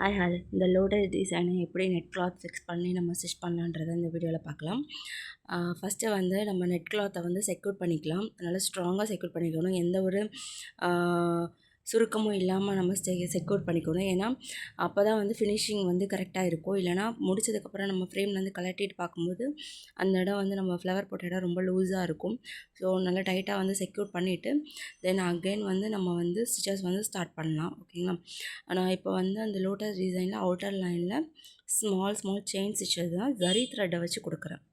Hi hi இந்த loaded டிசைனை எப்படி நெட் கிளாத் ஃபிக்ஸ் பண்ணி நம்ம ஸ்டிச் பண்ணலான்றதை இந்த வீடியோவில் பார்க்கலாம். ஃபஸ்ட்டு வந்து நம்ம நெட் கிளாத்தை வந்து செக்யூர் பண்ணிக்கலாம். நல்லா ஸ்ட்ராங்காக செக்யூர் பண்ணிக்கணும். எந்த ஒரு சுருக்கமும் இல்லாமல் நம்ம செக்யூர் பண்ணிக்கணும். ஏன்னா அப்போ தான் வந்து ஃபினிஷிங் வந்து கரெக்டாக இருக்கும். இல்லைனா முடிச்சதுக்கப்புறம் நம்ம ஃப்ரேம்லேருந்து கலட்டிட்டு பார்க்கும்போது அந்த இடம் வந்து நம்ம ஃப்ளவர் போட்ட இடம் ரொம்ப லூஸாக இருக்கும். ஸோ நல்லா டைட்டாக வந்து செக்யூர் பண்ணிவிட்டு தென் அகெயின் வந்து நம்ம வந்து ஸ்டிச்சஸ் வந்து ஸ்டார்ட் பண்ணலாம். ஓகேங்களா? நான் இப்போ வந்து அந்த லோட்டஸ் டிசைனில் அவுட்டர் லைனில் ஸ்மால் செயின் ஸ்டிச்சஸ் தான் ஜரி த்ரெட்டை வச்சு கொடுக்குறேன்.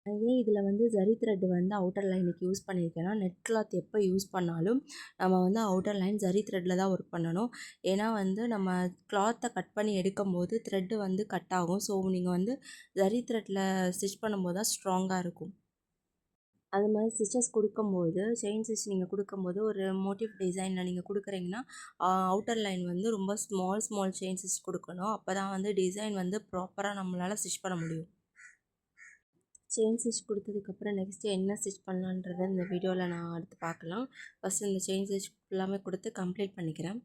ஏன் இதில் வந்து ஜரி த்ரெட் வந்து அவுட்டர் லைனுக்கு யூஸ் பண்ணியிருக்கேன்னா, நெட் கிளாத் எப்போ யூஸ் பண்ணாலும் நம்ம வந்து அவுட்டர் லைன் ஜரி த்ரெட்டில் தான் ஒர்க் பண்ணணும். ஏன்னா வந்து நம்ம கிளாத்தை கட் பண்ணி எடுக்கும்போது த்ரெட்டு வந்து கட் ஆகும். ஸோ நீங்கள் வந்து ஜரி த்ரெட்டில் ஸ்டிச் பண்ணும்போது தான் ஸ்ட்ராங்காக இருக்கும். அது மாதிரி ஸ்டிச்சஸ் கொடுக்கும்போது செயின் ஸ்டிச் நீங்கள் கொடுக்கும்போது ஒரு மோட்டிவ் டிசைனில் நீங்கள் கொடுக்குறீங்கன்னா அவுட்டர் லைன் வந்து ரொம்ப ஸ்மால் செயின் ஸ்டிச் கொடுக்கணும். அப்போ தான் வந்து டிசைன் வந்து ப்ராப்பராக நம்மளால் ஸ்டிச் பண்ண முடியும். செயின் ஸ்டிச் கொடுத்ததுக்கப்புறம் நெக்ஸ்ட்டு என்ன ஸ்டிச் பண்ணலான்றதை இந்த வீடியோவில் நான் அடுத்து பார்க்கலாம். ஃபஸ்ட்டு இந்த செயின் ஸ்டிச் ஃபுல்லாமே கொடுத்து கம்ப்ளீட் பண்ணிக்கிறேன்.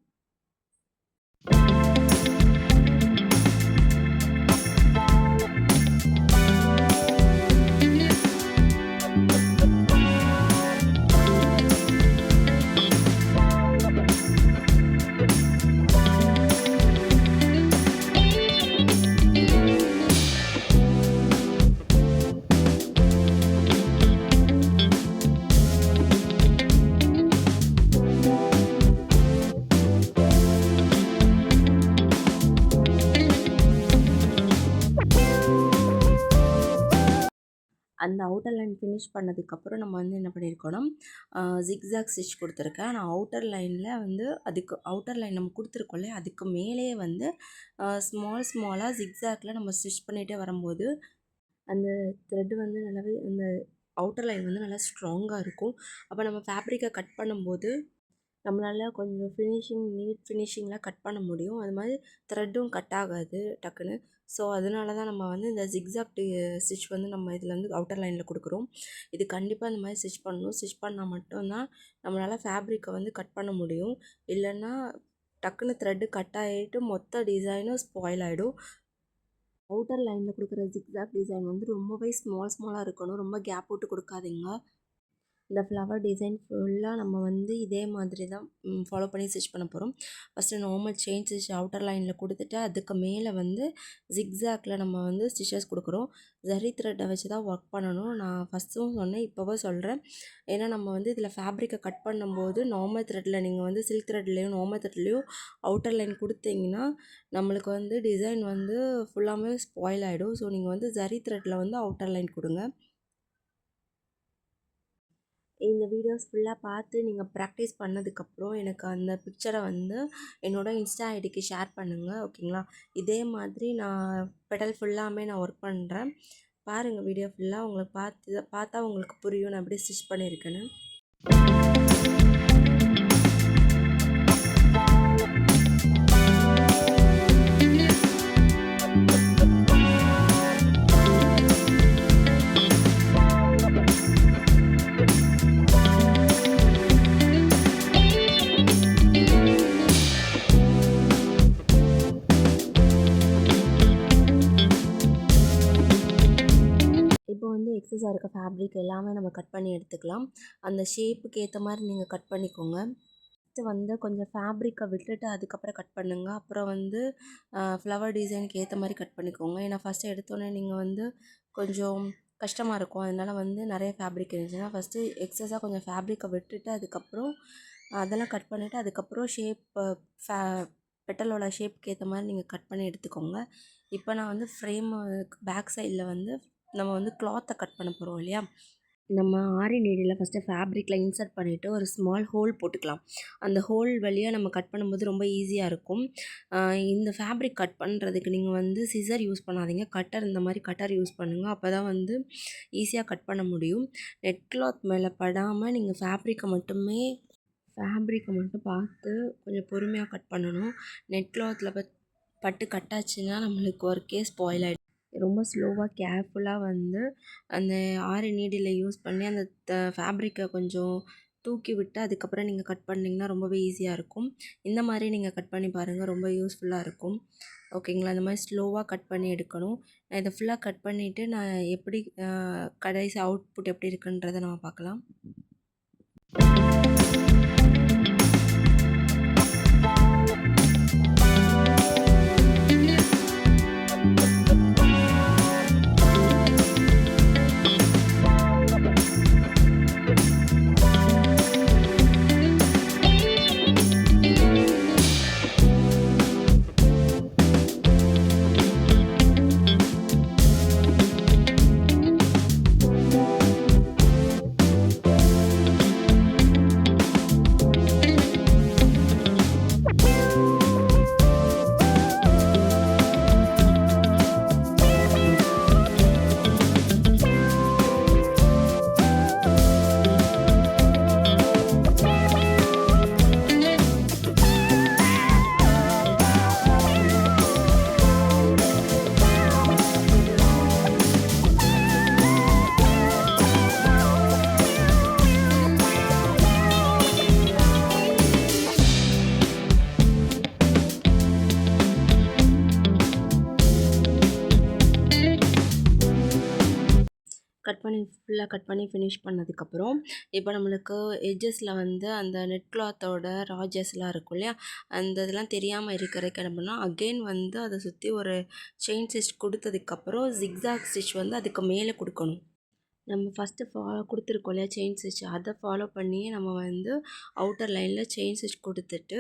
அந்த அவுட்டர் லைன் ஃபினிஷ் பண்ணதுக்கப்புறம் நம்ம வந்து என்ன பண்ணியிருக்கோன்னா ஜிக்ஸாக் ஸ்டிச் கொடுத்துருக்கேன். நான் அவுட்டர் லைனில் வந்து அதுக்கு அவுட்டர் லைன் நம்ம கொடுத்துருக்கோம்ல அதுக்கு மேலேயே வந்து ஸ்மாலாக ஜிக்ஸாக்கில் நம்ம ஸ்டிச் பண்ணிகிட்டே வரும்போது அந்த த்ரெட்டு வந்து நல்லாவே அந்த அவுட்டர் லைன் வந்து நல்லா ஸ்ட்ராங்காக இருக்கும். அப்போ நம்ம ஃபேப்ரிக்கை கட் பண்ணும்போது நம்மளால் கொஞ்சம் நீட் ஃபினிஷிங்கில் கட் பண்ண முடியும். அது மாதிரி த்ரெட்டும் கட் ஆகாது டக்குன்னு. ஸோ அதனால தான் நம்ம வந்து இந்த ஜிக்ஸாக் ஸ்டிச் வந்து நம்ம இதில் வந்து அவுட்டர் லைனில் கொடுக்குறோம். இது கண்டிப்பாக இந்த மாதிரி ஸ்டிச் பண்ணணும். ஸ்டிச் பண்ணால் மட்டும்தான் நம்மளால் ஃபேப்ரிக்கை வந்து கட் பண்ண முடியும். இல்லைன்னா டக்குன்னு த்ரெட்டு கட் ஆகிட்டு மொத்த டிசைனும் ஸ்பாயில் ஆகிடும். அவுட்டர் லைனில் கொடுக்குற ஜிக்ஸாக் டிசைன் வந்து ரொம்பவே ஸ்மாலாக இருக்கணும். ரொம்ப கேப் விட்டு கொடுக்காதீங்க. இந்த ஃப்ளவர் டிசைன் ஃபுல்லாக நம்ம வந்து இதே மாதிரி தான் ஃபாலோ பண்ணி ஸ்டிச் பண்ண போகிறோம். First normal chain stitch outer லைனில் கொடுத்துட்டு அதுக்கு மேலே வந்து ஜிக்ஸாக்கில் நம்ம வந்து ஸ்டிச்சஸ் கொடுக்குறோம். ஜரி த்ரெட்டை வச்சு தான் ஒர்க் பண்ணணும். நான் ஃபஸ்ட்டும் சொன்னேன், இப்போவும் சொல்கிறேன். ஏன்னா நம்ம வந்து இதில் ஃபேப்ரிக்கை கட் பண்ணும்போது நார்மல் த்ரெட்டில் நீங்கள் வந்து சில்க் த்ரெட்லேயும் நார்மல் த்ரெட்லேயும் அவுட்டர் லைன் கொடுத்தீங்கன்னா நம்மளுக்கு வந்து டிசைன் வந்து ஃபுல்லாமே ஸ்பாயில் ஆகிடும். ஸோ நீங்கள் வந்து ஜரி த்ரெட்டில் வந்து அவுட்டர் லைன் கொடுங்க. இந்த வீடியோஸ் ஃபுல்லாக பார்த்து நீங்கள் ப்ராக்டிஸ் பண்ணதுக்கப்புறம் எனக்கு அந்த பிக்சரை வந்து என்னோடய இன்ஸ்டா ஐடிக்கு ஷேர் பண்ணுங்கள். ஓகேங்களா? இதே மாதிரி நான் பெடல் ஃபுல்லாமே நான் ஒர்க் பண்ணுறேன். பாருங்கள் வீடியோ ஃபுல்லாக. உங்களுக்கு பார்த்தா உங்களுக்கு புரியும் நான் எப்படி ஸ்டிச் பண்ணியிருக்கேன்னு. இப்போ வந்து எக்ஸஸாக இருக்க ஃபேப்ரிக் எல்லாமே நம்ம கட் பண்ணி எடுத்துக்கலாம். அந்த ஷேப்புக்கு ஏற்ற மாதிரி நீங்கள் கட் பண்ணிக்கோங்க. ஃபஸ்ட்டு வந்து கொஞ்சம் ஃபேப்ரிக்கை விட்டுட்டு அதுக்கப்புறம் கட் பண்ணுங்கள். அப்புறம் வந்து ஃப்ளவர் டிசைனுக்கு ஏற்ற மாதிரி கட் பண்ணிக்கோங்க. ஏன்னா ஃபஸ்ட்டு எடுத்தோடனே நீங்கள் வந்து கொஞ்சம் கஷ்டமாக இருக்கும். அதனால் வந்து நிறைய ஃபேப்ரிக் இருந்துச்சுன்னா ஃபஸ்ட்டு எக்ஸஸாக கொஞ்சம் ஃபேப்ரிக்கை விட்டுட்டு அதுக்கப்புறம் அதெல்லாம் கட் பண்ணிவிட்டு அதுக்கப்புறம் பெட்டலோட ஷேப்புக்கு ஏற்ற மாதிரி நீங்கள் கட் பண்ணி எடுத்துக்கோங்க. இப்போ நான் வந்து ஃப்ரேமு பேக் சைடில் வந்து நம்ம வந்து கிளாத்தை கட் பண்ண போகிறோம் இல்லையா? நம்ம ஆரி நீடியில் ஃபஸ்ட்டு ஃபேப்ரிக்கில் இன்சர்ட் பண்ணிவிட்டு ஒரு ஸ்மால் ஹோல் போட்டுக்கலாம். அந்த ஹோல் வழியாக நம்ம கட் பண்ணும்போது ரொம்ப ஈஸியாக இருக்கும். இந்த ஃபேப்ரிக் கட் பண்ணுறதுக்கு நீங்கள் வந்து சிசர் யூஸ் பண்ணாதீங்க. இந்த மாதிரி கட்டர் யூஸ் பண்ணுங்கள். அப்போ தான் வந்து ஈஸியாக கட் பண்ண முடியும். நெட் கிளாத் மேலே படாமல் நீங்கள் ஃபேப்ரிக்கை மட்டும் பார்த்து கொஞ்சம் பொறுமையாக கட் பண்ணணும். நெட் கிளாத்தில் பட்டு கட்டாச்சுன்னா நம்மளுக்கு ஒர்க்கே ஸ்பாயில் ஆகிடும். ரொம்ப ஸ்லோவாக கேர்ஃபுல்லாக வந்து அந்த ஆரி நீடில் யூஸ் பண்ணி அந்த ஃபேப்ரிக்கை கொஞ்சம் தூக்கி விட்டு அதுக்கப்புறம் நீங்கள் கட் பண்ணிங்கன்னா ரொம்பவே ஈஸியாக இருக்கும். இந்த மாதிரி நீங்கள் கட் பண்ணி பாருங்கள், ரொம்ப யூஸ்ஃபுல்லாக இருக்கும். ஓகேங்களா? அந்த மாதிரி ஸ்லோவாக கட் பண்ணி எடுக்கணும். நான் இதை ஃபுல்லாக கட் பண்ணிவிட்டு நான் எப்படி கடைசி அவுட்புட் எப்படி இருக்குன்றதை நம்ம பார்க்கலாம். ஃபுல்லாக கட் பண்ணி ஃபினிஷ் பண்ணதுக்கப்புறம் இப்போ நம்மளுக்கு எட்ஜஸில் வந்து அந்த நெட் கிளாத்தோட ராஜஸ்லாம் இருக்கும் இல்லையா, அந்த இதெல்லாம் தெரியாமல் இருக்கிறதுக்கு என்ன பண்ணால் அகெயின் வந்து அதை சுற்றி ஒரு செயின் ஸ்டிச் கொடுத்ததுக்கப்புறம் ஜிக்ஸாக் ஸ்டிச் வந்து அதுக்கு மேலே கொடுக்கணும். நம்ம ஃபஸ்ட்டு கொடுத்துருக்கோம் இல்லையா செயின் ஸ்டிச், அதை ஃபாலோ பண்ணியே நம்ம வந்து அவுட்டர் லைனில் செயின் ஸ்டிச் கொடுத்துட்டு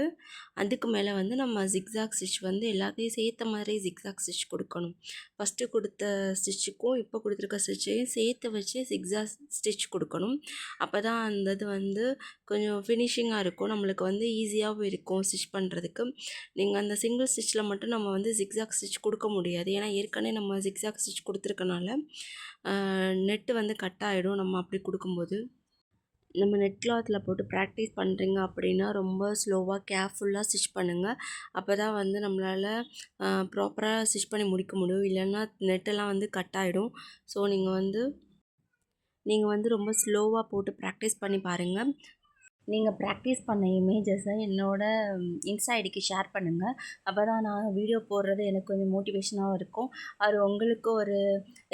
அதுக்கு மேலே வந்து நம்ம ஜிக்ஸாக் ஸ்டிச் வந்து எல்லாத்தையும் சேர்த்த மாதிரி ஜிக்ஸாக் ஸ்டிச் கொடுக்கணும். ஃபஸ்ட்டு கொடுத்த ஸ்டிச்சுக்கும் இப்போ கொடுத்துருக்க ஸ்டிச்சையும் சேர்த்து வச்சு ஜிக்ஸாக் ஸ்டிச் கொடுக்கணும். அப்போ தான் அந்த இது வந்து கொஞ்சம் ஃபினிஷிங்காக இருக்கும், நம்மளுக்கு வந்து ஈஸியாகவும் இருக்கும் ஸ்டிச் பண்ணுறதுக்கு. நீங்கள் அந்த சிங்கிள் ஸ்டிச்சில் மட்டும் நம்ம வந்து ஜிக்ஸாக் ஸ்டிச் கொடுக்க முடியாது, ஏன்னா ஏற்கனவே நம்ம ஜிக்ஸாக் ஸ்டிச் கொடுத்துருக்கனால நெட்டு வந்து கட் ஆகிடும். நம்ம அப்படி கொடுக்கும்போது நம்ம நெட் கிளாத்தில் போட்டு ப்ராக்டிஸ் பண்ணுறீங்க அப்படின்னா ரொம்ப ஸ்லோவாக கேர்ஃபுல்லாக ஸ்டிச் பண்ணுங்கள். அப்போ தான் வந்து நம்மளால் ப்ராப்பராக ஸ்டிச் பண்ணி முடிக்க முடியும், இல்லைன்னா நெட்டெல்லாம் வந்து கட் ஆகிடும். ஸோ நீங்கள் வந்து ரொம்ப ஸ்லோவாக போட்டு ப்ராக்டிஸ் பண்ணி பாருங்கள். நீங்கள் ப்ராக்டிஸ் பண்ண இமேஜஸை என்னோடய இன்ஸ்டா ஐடிக்கு ஷேர் பண்ணுங்கள். அப்போ தான் நான் வீடியோ போடுறது எனக்கு கொஞ்சம் மோட்டிவேஷனாகவும் இருக்கும். அது உங்களுக்கு ஒரு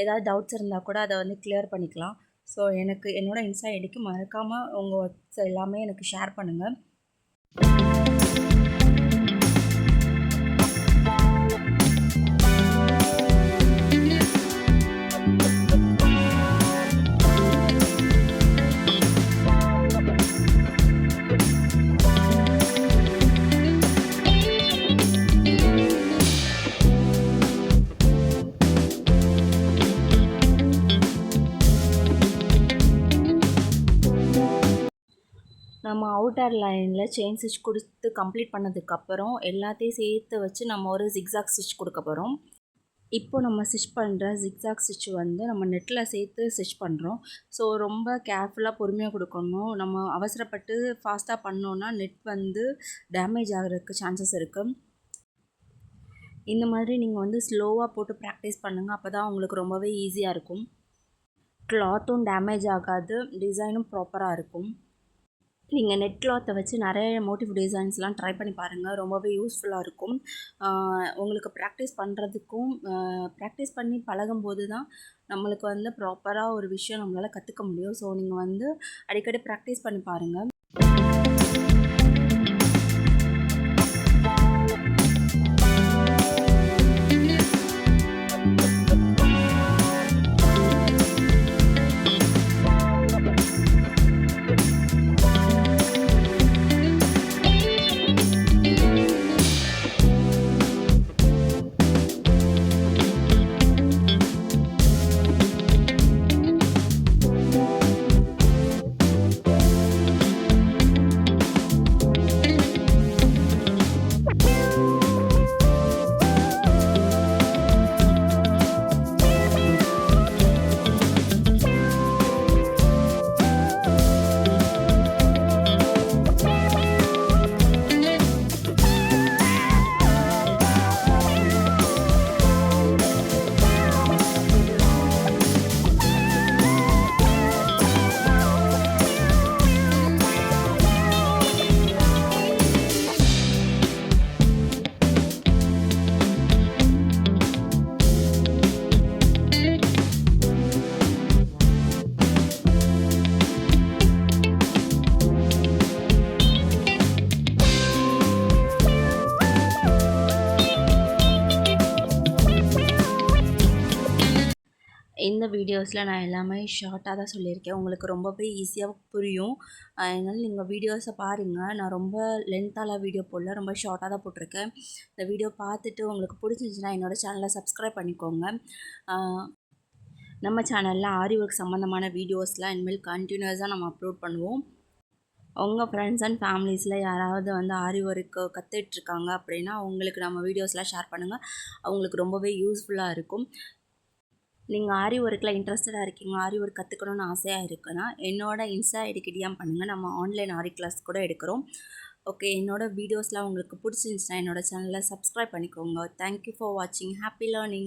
ஏதாவது டவுட்ஸ் இருந்தால் கூட அதை வந்து கிளியர் பண்ணிக்கலாம். ஸோ எனக்கு என்னோடய இன்ஸ்டா ஐடிக்கு மறக்காமல் உங்கள் ஒர்க்ஸ் எல்லாமே எனக்கு ஷேர் பண்ணுங்கள். நம்ம அவுட்டர் லைனில் செயின் ஸ்டிச் கொடுத்து கம்ப்ளீட் பண்ணதுக்கப்புறம் எல்லாத்தையும் சேர்த்து வச்சு நம்ம ஒரு ஜிக்ஸாக் ஸ்டிச் கொடுக்க போகிறோம். இப்போ நம்ம ஸ்டிச் பண்ணுற ஜிக்ஸாக் ஸ்டிச் வந்து நம்ம நெட்டில் சேர்த்து ஸ்டிச் பண்ணுறோம். ஸோ ரொம்ப கேர்ஃபுல்லாக பொறுமையாக கொடுக்கணும். நம்ம அவசரப்பட்டு ஃபாஸ்ட்டாக பண்ணோன்னா நெட் வந்து டேமேஜ் ஆகிறதுக்கு சான்சஸ் இருக்குது. இந்த மாதிரி நீங்கள் வந்து ஸ்லோவாக போட்டு ப்ராக்டிஸ் பண்ணுங்கள், அப்போ தான் உங்களுக்கு ரொம்பவே ஈஸியாக இருக்கும். கிளாத்தும் டேமேஜ் ஆகாது, டிசைனும் ப்ராப்பராக இருக்கும். நீங்கள் நெட் கிளாத்தை வச்சு நிறைய மோட்டிவ் டிசைன்ஸ்லாம் ட்ரை பண்ணி பாருங்கள், ரொம்பவே யூஸ்ஃபுல்லாக இருக்கும். உங்களுக்கு ப்ராக்டிஸ் பண்ணுறதுக்கும் ப்ராக்டிஸ் பண்ணி பழகும்போது தான் நம்மளுக்கு வந்து ப்ராப்பராக ஒரு விஷயம் நம்மளால் கற்றுக்க முடியும். ஸோ நீங்கள் வந்து அடிக்கடி ப்ராக்டிஸ் பண்ணி பாருங்கள். இந்த வீடியோஸில் நான் எல்லாமே ஷார்ட்டாக தான் சொல்லியிருக்கேன். உங்களுக்கு ரொம்பவே ஈஸியாக புரியும். அதனால நீங்கள் வீடியோஸை பாருங்கள். நான் ரொம்ப லென்த்தாலாம் வீடியோ போடல. ரொம்ப ஷார்ட்டாக தான் போட்டிருக்கேன். இந்த வீடியோ பார்த்துட்டு உங்களுக்கு பிடிச்சிருந்துச்சுன்னா என்னோட சேனலை சப்ஸ்கிரைப் பண்ணிக்கோங்க. நம்ம சேனலில் ஆரி ஒர்க் சம்மந்தமான வீடியோஸ்லாம் இனிமேல் கண்டினியூஸாக நம்ம அப்லோட் பண்ணுவோம். உங்கள் ஃப்ரெண்ட்ஸ் அண்ட் ஃபேமிலிஸில் யாராவது வந்து ஆரி ஒர்க்கு கற்றுட்ருக்காங்க அப்படின்னா அவங்களுக்கு நம்ம வீடியோஸ்லாம் ஷேர் பண்ணுங்கள். அவங்களுக்கு ரொம்பவே யூஸ்ஃபுல்லாக இருக்கும். நீங்கள் ஆரி ஒர்க்கில் இன்ட்ரெஸ்டடாக இருக்கீங்க, ஆரி ஒர்க் கற்றுக்கணுன்னு ஆசையாக இருக்குன்னா என்னோட இன்ஸ்டா ஐடிக்கு டிஎம் பண்ணுங்கள். நம்ம ஆன்லைன் ஆரி கிளாஸ் கூட எடுக்கிறோம். ஓகே, என்னோட வீடியோஸ்லாம் உங்களுக்கு பிடிச்சிருந்துச்சுன்னா என்னோட சேனலை சப்ஸ்கிரைப் பண்ணிக்கோங்க. தேங்க்யூ ஃபார் வாட்சிங். Happy learning.